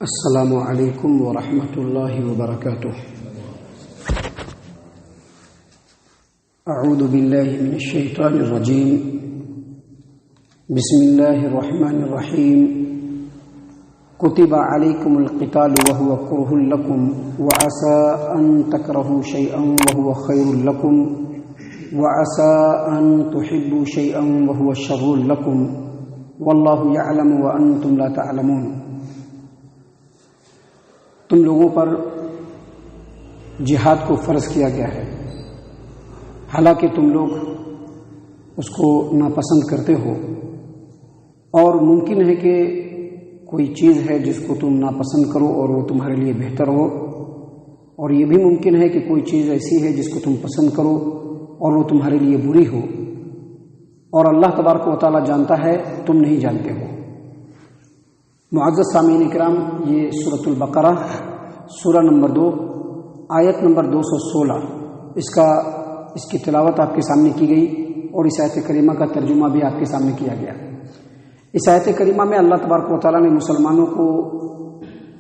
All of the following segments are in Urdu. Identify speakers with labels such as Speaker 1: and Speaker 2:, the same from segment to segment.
Speaker 1: السلام علیکم ورحمۃ اللہ وبرکاتہ۔ اعوذ باللہ من الشیطان الرجیم، بسم اللہ الرحمن الرحیم۔ کتب علیکم القتال وهو کرہ لکم وعسى ان تکرہوا شیئا وهو خیر لکم وعسى ان تحبوا شیئا وهو شر لکم واللہ یعلم وانتم لا تعلمون۔ تم لوگوں پر جہاد کو فرض کیا گیا ہے، حالانکہ تم لوگ اس کو ناپسند کرتے ہو، اور ممکن ہے کہ کوئی چیز ہے جس کو تم ناپسند کرو اور وہ تمہارے لیے بہتر ہو، اور یہ بھی ممکن ہے کہ کوئی چیز ایسی ہے جس کو تم پسند کرو اور وہ تمہارے لیے بری ہو، اور اللہ تبارک و تعالیٰ جانتا ہے، تم نہیں جانتے ہو۔ معزز سامعین کرام، یہ سورۃ البقرہ سورہ نمبر 2 آیت نمبر 216 اس کی تلاوت آپ کے سامنے کی گئی، اور اس آیت کریمہ کا ترجمہ بھی آپ کے سامنے کیا گیا۔ اس آیت کریمہ میں اللہ تبارک و تعالیٰ نے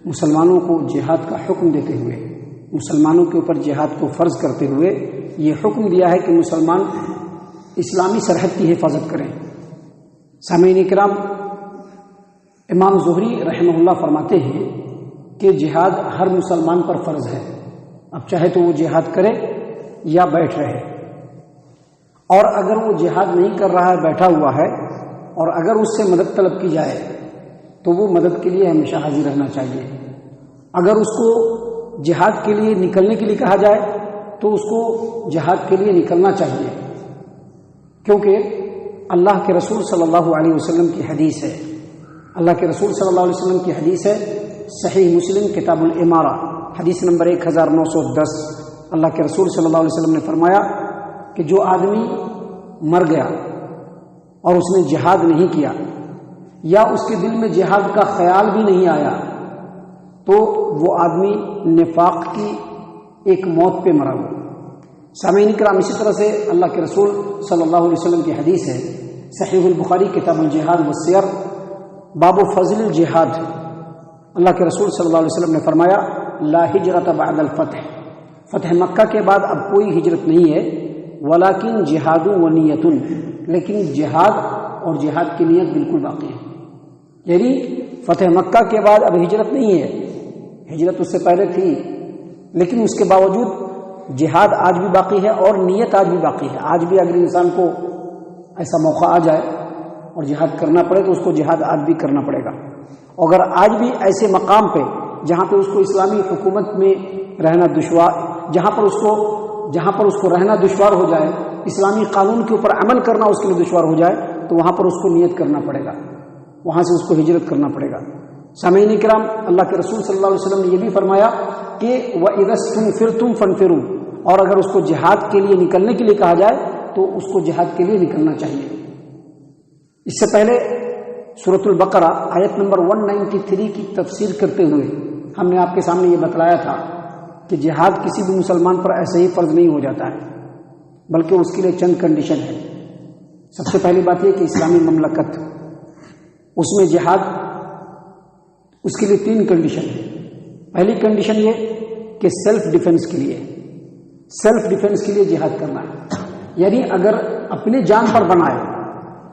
Speaker 1: مسلمانوں کو جہاد کا حکم دیتے ہوئے، مسلمانوں کے اوپر جہاد کو فرض کرتے ہوئے یہ حکم دیا ہے کہ مسلمان اسلامی سرحد کی حفاظت کریں۔ سامعین کرام، امام زہری رحمہ اللہ فرماتے ہیں کہ جہاد ہر مسلمان پر فرض ہے، اب چاہے تو وہ جہاد کرے یا بیٹھ رہے، اور اگر وہ جہاد نہیں کر رہا ہے، بیٹھا ہوا ہے، اور اگر اس سے مدد طلب کی جائے تو وہ مدد کے لیے ہمیشہ حاضر رہنا چاہیے۔ اگر اس کو جہاد کے لیے نکلنے کے لیے کہا جائے تو اس کو جہاد کے لیے نکلنا چاہیے، کیونکہ اللہ کے رسول صلی اللہ علیہ وسلم کی حدیث ہے، اللہ کے رسول صلی اللہ علیہ وسلم کی حدیث ہے، صحیح مسلم کتاب الامارہ حدیث نمبر 1910۔ اللہ کے رسول صلی اللہ علیہ وسلم نے فرمایا کہ جو آدمی مر گیا اور اس نے جہاد نہیں کیا، یا اس کے دل میں جہاد کا خیال بھی نہیں آیا، تو وہ آدمی نفاق کی ایک موت پہ مرا ہوا۔ سامعین کرام، اسی طرح سے اللہ کے رسول صلی اللہ علیہ وسلم کی حدیث ہے، صحیح البخاری کتاب الجہاد والسیر باب فضل الجہاد۔ اللہ کے رسول صلی اللہ علیہ وسلم نے فرمایا، لا ہجرت بعد الفتح، فتح مکہ کے بعد اب کوئی ہجرت نہیں ہے، ولیکن جہاد و نیت، لیکن جہاد اور جہاد کی نیت بالکل باقی ہے۔ یعنی فتح مکہ کے بعد اب ہجرت نہیں ہے، ہجرت اس سے پہلے تھی، لیکن اس کے باوجود جہاد آج بھی باقی ہے اور نیت آج بھی باقی ہے۔ آج بھی اگر انسان کو ایسا موقع آ جائے اور جہاد کرنا پڑے تو اس کو جہاد آج بھی کرنا پڑے گا۔ اگر آج بھی ایسے مقام پہ جہاں پہ اس کو اسلامی حکومت میں رہنا دشوار، جہاں پر اس کو رہنا دشوار ہو جائے، اسلامی قانون کے اوپر عمل کرنا اس کے لیے دشوار ہو جائے، تو وہاں پر اس کو نیت کرنا پڑے گا، وہاں سے اس کو ہجرت کرنا پڑے گا۔ سامعین کرام، اللہ کے رسول صلی اللہ علیہ وسلم نے یہ بھی فرمایا کہ وَإِذَا اسْتُنْفِرْتُمْ فَانْفِرُوا، اور اگر اس کو جہاد کے لیے نکلنے کے لیے کہا جائے تو اس کو جہاد کے لیے نکلنا چاہیے۔ اس سے پہلے سورۃ البقرہ آیت نمبر 193 کی تفسیر کرتے ہوئے ہم نے آپ کے سامنے یہ بتلایا تھا کہ جہاد کسی بھی مسلمان پر ایسے ہی فرض نہیں ہو جاتا ہے، بلکہ اس کے لیے چند کنڈیشن ہے۔ سب سے پہلی بات یہ کہ اسلامی مملکت، اس میں جہاد، اس کے لیے 3 کنڈیشن ہے۔ پہلی کنڈیشن یہ کہ سیلف ڈیفنس کے لیے جہاد کرنا ہے، یعنی اگر اپنے جان پر بنائے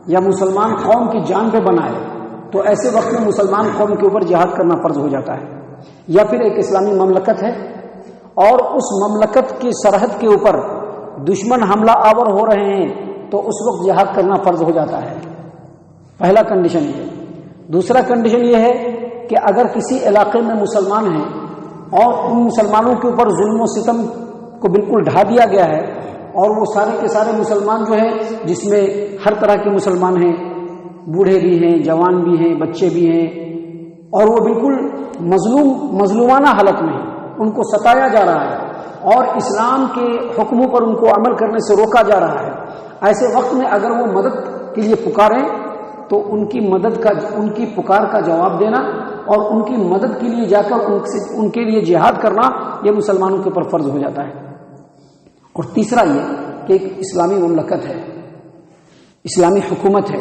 Speaker 1: یا مسلمان قوم کی جان پہ بنائے تو ایسے وقت میں مسلمان قوم کے اوپر جہاد کرنا فرض ہو جاتا ہے۔ یا پھر ایک اسلامی مملکت ہے اور اس مملکت کی سرحد کے اوپر دشمن حملہ آور ہو رہے ہیں تو اس وقت جہاد کرنا فرض ہو جاتا ہے۔ پہلا کنڈیشن یہ۔ دوسرا کنڈیشن یہ ہے کہ اگر کسی علاقے میں مسلمان ہیں اور ان مسلمانوں کے اوپر ظلم و ستم کو بالکل ڈھا دیا گیا ہے، اور وہ سارے کے سارے مسلمان جو ہیں، جس میں ہر طرح کے مسلمان ہیں، بوڑھے بھی ہیں، جوان بھی ہیں، بچے بھی ہیں، اور وہ بالکل مظلومانہ حالت میں ہیں، ان کو ستایا جا رہا ہے اور اسلام کے حکموں پر ان کو عمل کرنے سے روکا جا رہا ہے، ایسے وقت میں اگر وہ مدد کے لیے پکاریں تو ان کی پکار کا جواب دینا اور ان کی مدد کے لیے جا کر ان کے لیے جہاد کرنا، یہ مسلمانوں کے اوپر فرض ہو جاتا ہے۔ اور تیسرا یہ کہ ایک اسلامی مملکت ہے، اسلامی حکومت ہے،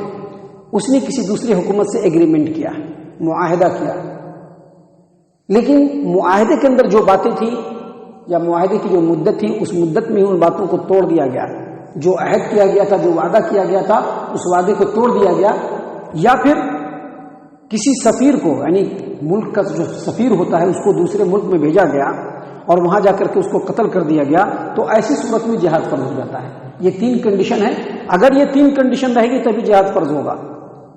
Speaker 1: اس نے کسی دوسری حکومت سے ایگریمنٹ کیا، معاہدہ کیا، لیکن معاہدے کے اندر جو باتیں تھیں یا معاہدے کی جو مدت تھی اس مدت میں ان باتوں کو توڑ دیا گیا، جو عہد کیا گیا تھا، جو وعدہ کیا گیا تھا اس وعدے کو توڑ دیا گیا، یا پھر کسی سفیر کو، یعنی ملک کا جو سفیر ہوتا ہے اس کو دوسرے ملک میں بھیجا گیا اور وہاں جا کر کے اس کو قتل کر دیا گیا، تو ایسی صورت میں جہاد فرض ہو جاتا ہے۔ یہ 3 کنڈیشن ہے، اگر یہ 3 کنڈیشن رہے گی تبھی جہاد فرض ہوگا،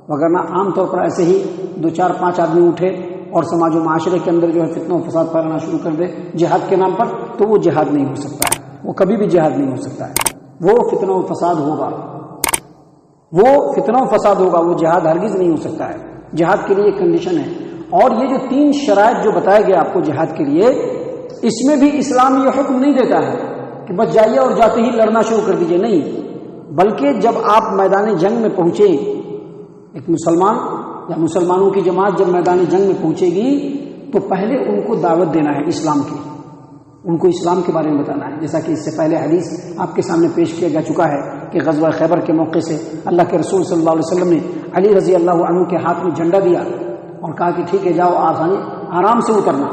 Speaker 1: وگرنہ عام طور پر ایسے ہی 2 4 5 آدمی اٹھے اور سماج و معاشرے کے اندر جو ہے فتنہ و فساد پھیلانا شروع کر دے جہاد کے نام پر، تو وہ جہاد نہیں ہو سکتا ہے، وہ کبھی بھی جہاد نہیں ہو سکتا ہے، وہ فتنہ و فساد ہوگا، وہ فتنہ و فساد ہوگا، وہ جہاد ہرگز نہیں ہو سکتا ہے۔ جہاد کے لیے ایک کنڈیشن ہے، اور یہ جو 3 شرائط جو بتایا گیا آپ کو جہاد کے لیے، اس میں بھی اسلام یہ حکم نہیں دیتا ہے کہ بس جائیے اور جاتے ہی لڑنا شروع کر دیجئے، نہیں، بلکہ جب آپ میدان جنگ میں پہنچے، ایک مسلمان یا مسلمانوں کی جماعت جب میدان جنگ میں پہنچے گی تو پہلے ان کو دعوت دینا ہے اسلام کی، ان کو اسلام کے بارے میں بتانا ہے، جیسا کہ اس سے پہلے حدیث آپ کے سامنے پیش کیا جا چکا ہے کہ غزوہ خیبر کے موقع سے اللہ کے رسول صلی اللہ علیہ وسلم نے علی رضی اللہ عنہ کے ہاتھ میں جھنڈا دیا اور کہا کہ ٹھیک ہے جاؤ، آرام سے اترنا،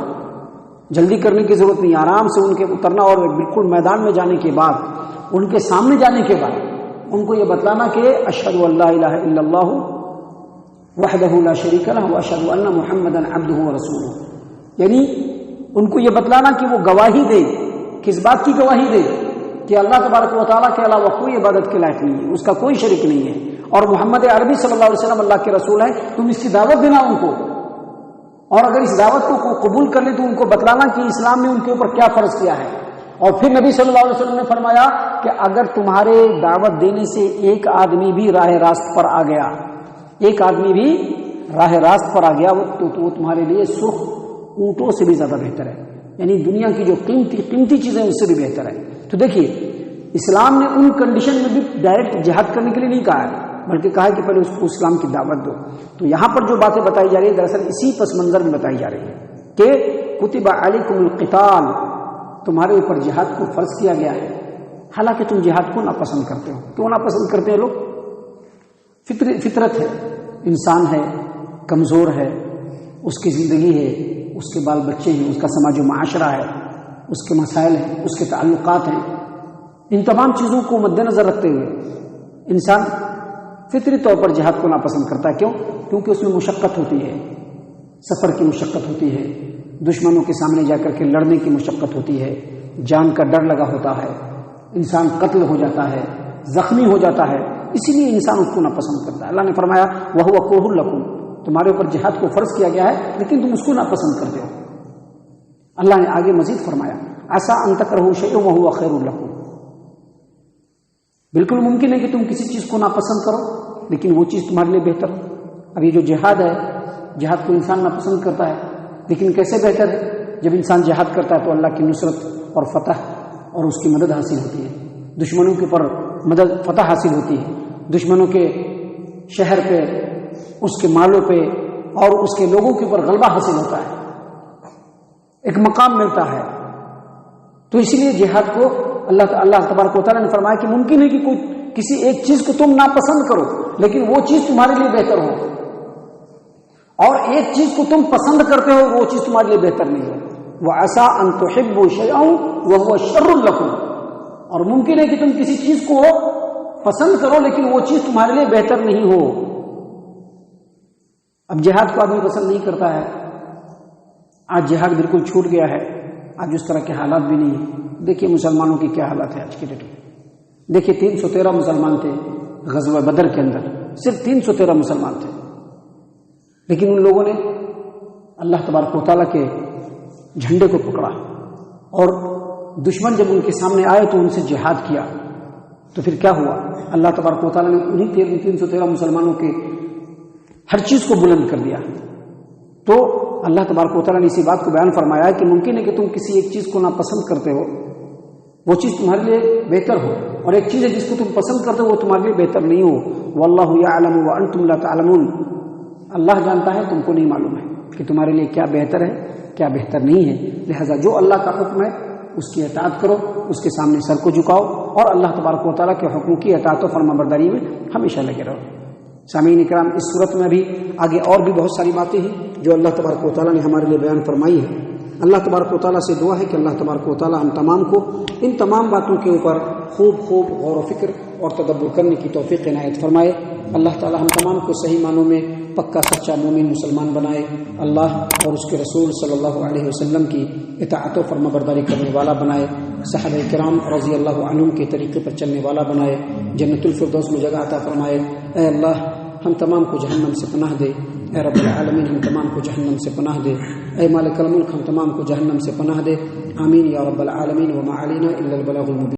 Speaker 1: جلدی کرنے کی ضرورت نہیں، آرام سے ان کے اترنا، اور بالکل میدان میں جانے کے بعد، ان کے سامنے جانے کے بعد ان کو یہ بتلانا کہ اشہد ان لا الہ الا اللہ وحدہ لا شریک لہ واشہد ان محمدا عبدہ ورسولہ، یعنی ان کو یہ بتلانا کہ وہ گواہی دے، کس بات کی گواہی دے کہ اللہ تبارک و تعالیٰ کے علاوہ کوئی عبادت کے لائق نہیں ہے، اس کا کوئی شریک نہیں ہے، اور محمد عربی صلی اللہ علیہ وسلم اللہ کے رسول ہیں، تم اس کی دعوت دینا ان کو، اور اگر اس دعوت کو قبول کر لیں تو ان کو بتلانا کہ اسلام نے ان کے اوپر کیا فرض کیا ہے۔ اور پھر نبی صلی اللہ علیہ وسلم نے فرمایا کہ اگر تمہارے دعوت دینے سے ایک آدمی بھی راہ راست پر آ گیا، ایک آدمی بھی راہ راست پر آ گیا تو وہ تمہارے لیے سرخ اونٹوں سے بھی زیادہ بہتر ہے، یعنی دنیا کی جو قیمتی چیزیں اس سے بھی بہتر ہے۔ تو دیکھیے اسلام نے ان کنڈیشن میں بھی ڈائریکٹ جہاد کرنے کے لیے نہیں کہا ہے، بلکہ کہا ہے کہ پہلے اس کو اسلام کی دعوت دو۔ تو یہاں پر جو باتیں بتائی جا رہی ہیں دراصل اسی پس منظر میں بتائی جا رہی ہے کہ کتب علیکم القتال، تمہارے اوپر جہاد کو فرض کیا گیا ہے، حالانکہ تم جہاد کو ناپسند کرتے ہو۔ کیوں ناپسند کرتے ہیں لوگ؟ فطرت ہے، انسان ہے، کمزور ہے، اس کی زندگی ہے، اس کے بال بچے ہیں، اس کا سماج و معاشرہ ہے، اس کے مسائل ہیں، اس کے تعلقات ہیں، ان تمام چیزوں کو مد نظر رکھتے ہوئے انسان فطری طور پر جہاد کو ناپسند کرتا ہے۔ کیوں؟ کیونکہ اس میں مشقت ہوتی ہے، سفر کی مشقت ہوتی ہے، دشمنوں کے سامنے جا کر کے لڑنے کی مشقت ہوتی ہے، جان کا ڈر لگا ہوتا ہے، انسان قتل ہو جاتا ہے، زخمی ہو جاتا ہے، اسی لیے انسان اس کو ناپسند کرتا ہے۔ اللہ نے فرمایا وَهُوَ كُرْهٌ لَكُمْ، تمہارے اوپر جہاد کو فرض کیا گیا ہے لیکن تم اس کو ناپسند کرتے ہو۔ اللہ نے آگے مزید فرمایا عَسَىٰ أَن تَكْرَهُوا شَيْئًا وَهُوَ خَيْرٌ لَكُمْ، بالکل ممکن ہے کہ تم کسی چیز کو ناپسند کرو لیکن وہ چیز تمہارے لیے بہتر ہو۔ اب یہ جو جہاد ہے، جہاد کو انسان ناپسند کرتا ہے لیکن کیسے بہتر ہے؟ جب انسان جہاد کرتا ہے تو اللہ کی نصرت اور فتح اور اس کی مدد حاصل ہوتی ہے، دشمنوں کے اوپر فتح حاصل ہوتی ہے، دشمنوں کے شہر پہ، اس کے مالوں پہ اور اس کے لوگوں کے اوپر غلبہ حاصل ہوتا ہے، ایک مقام ملتا ہے۔ تو اسی لیے جہاد کو اللہ تبارک و تعالیٰ نے فرمایا کہ ممکن ہے کہ کوئی کسی ایک چیز کو تم ناپسند کرو لیکن وہ چیز تمہارے لیے بہتر ہو، اور ایک چیز کو تم پسند کرتے ہو وہ چیز تمہارے لیے بہتر نہیں ہو۔ وَعَسَىٰ أَن تُحِبُّوا شَيْئًا وَهُوَ شَرٌّ لَكُمْ، اور ممکن ہے کہ تم کسی چیز کو پسند کرو لیکن وہ چیز تمہارے لیے بہتر نہیں ہو۔ اب جہاد کو آدمی پسند نہیں کرتا ہے، آج جہاد بالکل چھوٹ گیا ہے، آج اس طرح کے حالات بھی نہیں ہیں۔ دیکھیے مسلمانوں کی کیا حالت ہے آج کی ڈیٹ میں، دیکھیے 313 مسلمان تھے غزوہ بدر کے اندر، صرف 313 مسلمان تھے، لیکن ان لوگوں نے اللہ تبارک و تعالیٰ کے جھنڈے کو پکڑا، اور دشمن جب ان کے سامنے آئے تو ان سے جہاد کیا، تو پھر کیا ہوا؟ اللہ تبارک و تعالیٰ نے انہیں 313 مسلمانوں کے ہر چیز کو بلند کر دیا۔ تو اللہ تبارک و تعالیٰ نے اسی بات کو بیان فرمایا کہ ممکن ہے کہ تم کسی ایک چیز کو ناپسند کرتے ہو، وہ چیز تمہارے لیے بہتر ہو، اور ایک چیز ہے جس کو تم پسند کرتے ہو وہ تمہارے لیے بہتر نہیں ہو۔ وَاللَّهُ يَعْلَمُ وَأَنْتُمْ لَا تَعْلَمُونَ، اللہ جانتا ہے تم کو نہیں معلوم ہے کہ تمہارے لیے کیا بہتر ہے کیا بہتر نہیں ہے، لہذا جو اللہ کا حکم ہے اس کی اطاعت کرو، اس کے سامنے سر کو جھکاؤ، اور اللہ تبارک و تعالیٰ کے حکم کی اطاعت و فرمانبرداری میں ہمیشہ لگے رہو۔ سامعین کرام، اس صورت میں بھی آگے اور بھی بہت ساری باتیں ہیں جو اللہ تبارک و تعالیٰ نے ہمارے لیے بیان فرمائی ہے۔ اللہ تبارک و تعالیٰ سے دعا ہے کہ اللہ تبارک و تعالیٰ ہم تمام کو ان تمام باتوں کے اوپر خوب غور و فکر اور تدبر کرنے کی توفیق عنایت فرمائے۔ اللہ تعالیٰ ہم تمام کو صحیح معنوں میں پکا سچا مومن مسلمان بنائے، اللہ اور اس کے رسول صلی اللہ علیہ وسلم کی اطاعت و فرما برداری کرنے والا بنائے، صحابہ کرام رضی اللہ عنہم کے طریقے پر چلنے والا بنائے، جنت الفردوس میں جگہ عطا فرمائے۔ اے اللہ ہم تمام کو جہنم سے پناہ دے، اے رب العالمین ہم تمام کو جہنم سے پناہ دے، اے مالک الملک ہم تمام کو جہنم سے پناہ دے، آمین یا رب العالمین۔ وما علینا الا البلاغ المبین۔